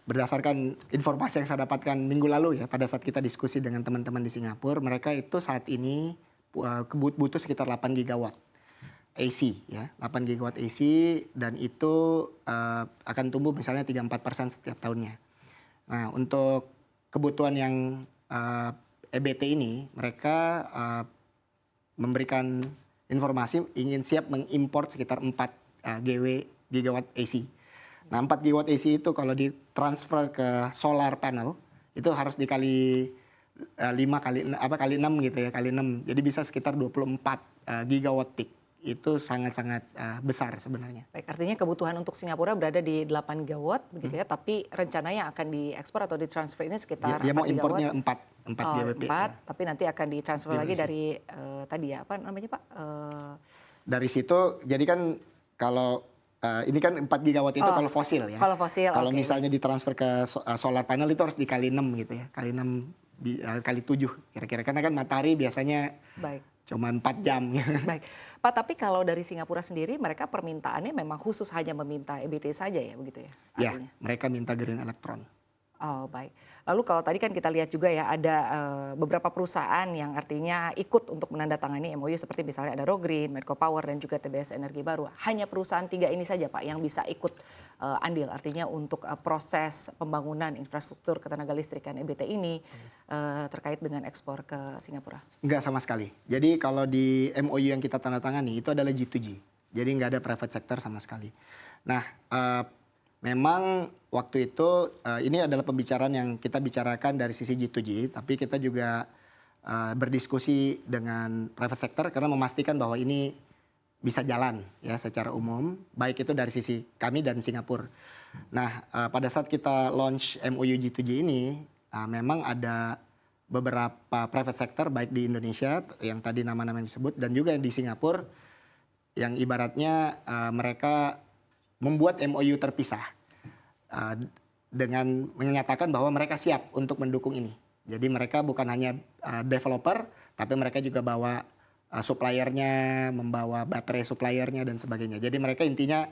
berdasarkan informasi yang saya dapatkan minggu lalu ya, pada saat kita diskusi dengan teman-teman di Singapura, mereka itu saat ini butuh sekitar 8 gigawatt AC ya, 8 gigawatt AC, dan itu akan tumbuh misalnya 3-4% setiap tahunnya. Nah, untuk kebutuhan yang EBT ini, mereka memberikan informasi ingin siap mengimport sekitar 4 gigawatt AC. Nah, 4 gigawatt AC itu kalau ditransfer ke solar panel itu harus dikali 5 kali 6 gitu ya, kali 6. Jadi bisa sekitar 24 gigawatt peak. Itu sangat-sangat besar sebenarnya. Baik, artinya kebutuhan untuk Singapura berada di 8 gigawatt begitu ya, tapi rencananya akan diekspor atau ditransfer ini sekitar 4 dia mau gigawatt. importnya 4 GWP. 4, ya. Tapi nanti akan ditransfer lagi dari tadi ya, apa namanya Pak? Dari situ, jadi kan kalau ini kan 4 gigawatt itu kalau fosil ya. Kalau fosil, kalau misalnya ditransfer ke solar panel itu harus dikali 6 gitu ya. Kali 6 kali 7 kira-kira. Karena kan matahari biasanya cuma 4 jam. Baik. Pak, tapi kalau dari Singapura sendiri mereka permintaannya memang khusus hanya meminta EBT saja ya begitu ya? Ya, mereka minta green electron. Oh baik. Lalu kalau tadi kan kita lihat juga ya ada beberapa perusahaan yang artinya ikut untuk menandatangani MOU seperti misalnya ada Rogreen, Medco Power dan juga TBS Energi Baru. Hanya perusahaan 3 ini saja Pak yang bisa ikut andil, artinya untuk proses pembangunan infrastruktur ketenaga listrikan EBT ini terkait dengan ekspor ke Singapura. Enggak sama sekali. Jadi kalau di MOU yang kita tandatangani itu adalah G2G. Jadi nggak ada private sector sama sekali. Nah, memang waktu itu ini adalah pembicaraan yang kita bicarakan dari sisi G2G, tapi kita juga berdiskusi dengan private sector karena memastikan bahwa ini bisa jalan ya secara umum, baik itu dari sisi kami dan Singapura. Nah, pada saat kita launch MOU G2G ini, memang ada beberapa private sector baik di Indonesia yang tadi nama-nama yang disebut dan juga di Singapura yang ibaratnya mereka membuat MOU terpisah dengan menyatakan bahwa mereka siap untuk mendukung ini. Jadi mereka bukan hanya developer, tapi mereka juga bawa suppliernya, membawa baterai suppliernya dan sebagainya. Jadi mereka intinya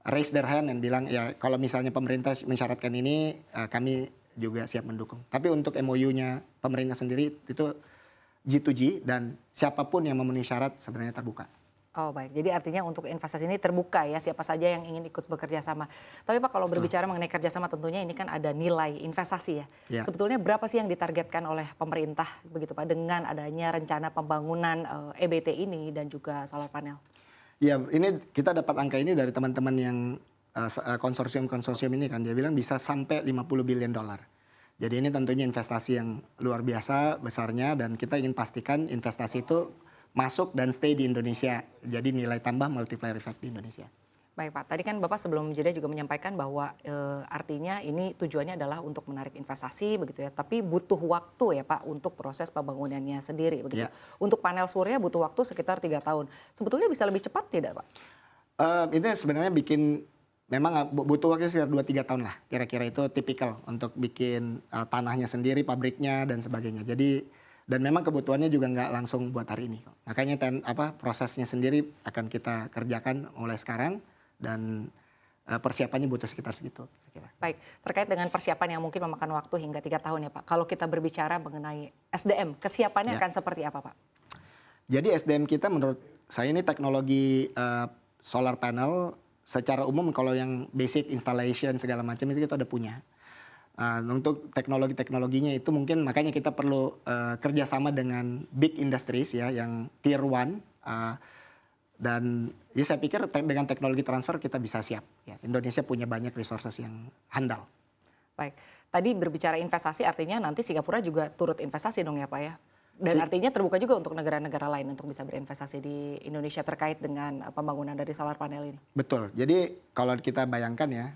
raise their hand dan bilang ya kalau misalnya pemerintah mensyaratkan ini, kami juga siap mendukung. Tapi untuk MOU-nya pemerintah sendiri itu G2G dan siapapun yang memenuhi syarat sebenarnya terbuka. Oh baik, jadi artinya untuk investasi ini terbuka ya, siapa saja yang ingin ikut bekerja sama. Tapi Pak kalau berbicara mengenai kerjasama tentunya ini kan ada nilai investasi ya. Sebetulnya berapa sih yang ditargetkan oleh pemerintah begitu Pak dengan adanya rencana pembangunan EBT ini dan juga solar panel? Ya ini kita dapat angka ini dari teman-teman yang konsorsium ini kan, dia bilang bisa sampai 50 billion dollar. Jadi ini tentunya investasi yang luar biasa besarnya dan kita ingin pastikan investasi itu masuk dan stay di Indonesia. Jadi nilai tambah multiplier effect di Indonesia. Baik Pak, tadi kan Bapak sebelum jeda juga menyampaikan bahwa artinya ini tujuannya adalah untuk menarik investasi begitu ya. Tapi butuh waktu ya Pak untuk proses pembangunannya sendiri begitu. Untuk panel surya butuh waktu sekitar 3 tahun. Sebetulnya bisa lebih cepat tidak Pak? Itu sebenarnya memang butuh waktu sekitar 2-3 tahun lah. Kira-kira itu tipikal untuk bikin tanahnya sendiri, pabriknya dan sebagainya. Jadi dan memang kebutuhannya juga nggak langsung buat hari ini. Makanya prosesnya sendiri akan kita kerjakan mulai sekarang dan persiapannya butuh sekitar segitu. Baik, terkait dengan persiapan yang mungkin memakan waktu hingga 3 tahun ya Pak. Kalau kita berbicara mengenai SDM, kesiapannya akan seperti apa Pak? Jadi SDM kita menurut saya ini teknologi solar panel secara umum kalau yang basic installation segala macam itu kita udah punya. Untuk teknologinya itu mungkin makanya kita perlu kerjasama dengan big industries ya yang tier 1 dan ya saya pikir dengan teknologi transfer kita bisa siap ya. Indonesia punya banyak resources yang handal. Baik, tadi berbicara investasi artinya nanti Singapura juga turut investasi dong ya Pak ya? Dan artinya terbuka juga untuk negara-negara lain untuk bisa berinvestasi di Indonesia terkait dengan pembangunan dari solar panel ini. Betul, jadi kalau kita bayangkan ya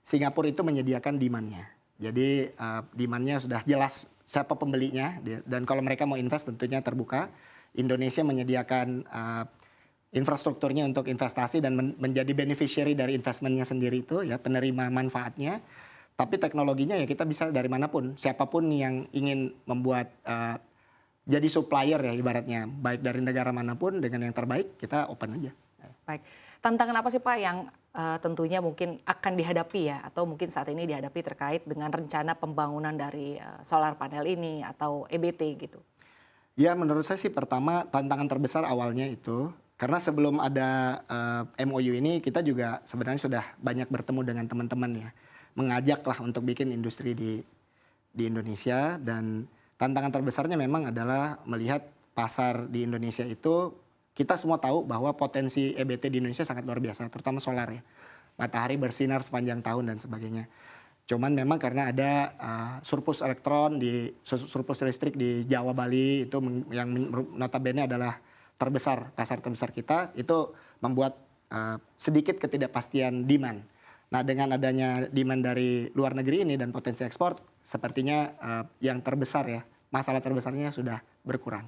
Singapura itu menyediakan demand-nya. Jadi demand-nya sudah jelas siapa pembelinya dan kalau mereka mau invest tentunya terbuka. Indonesia menyediakan infrastrukturnya untuk investasi dan menjadi beneficiary dari investment-nya sendiri itu ya, penerima manfaatnya. Tapi teknologinya ya kita bisa dari manapun. Siapapun yang ingin membuat jadi supplier ya ibaratnya baik dari negara manapun dengan yang terbaik kita open aja. Baik. Tantangan apa sih Pak yang tentunya mungkin akan dihadapi ya, atau mungkin saat ini dihadapi terkait dengan rencana pembangunan dari solar panel ini atau EBT gitu? Ya menurut saya sih pertama tantangan terbesar awalnya itu, karena sebelum ada MOU ini kita juga sebenarnya sudah banyak bertemu dengan teman-teman ya, mengajaklah untuk bikin industri di Indonesia, dan tantangan terbesarnya memang adalah melihat pasar di Indonesia itu, kita semua tahu bahwa potensi EBT di Indonesia sangat luar biasa, terutama solar ya. Matahari bersinar sepanjang tahun dan sebagainya. Cuman memang karena ada surplus elektron surplus listrik di Jawa Bali itu yang notabene adalah pasar terbesar kita, itu membuat sedikit ketidakpastian demand. Nah, dengan adanya demand dari luar negeri ini dan potensi ekspor, sepertinya yang terbesar ya, masalah terbesarnya sudah berkurang.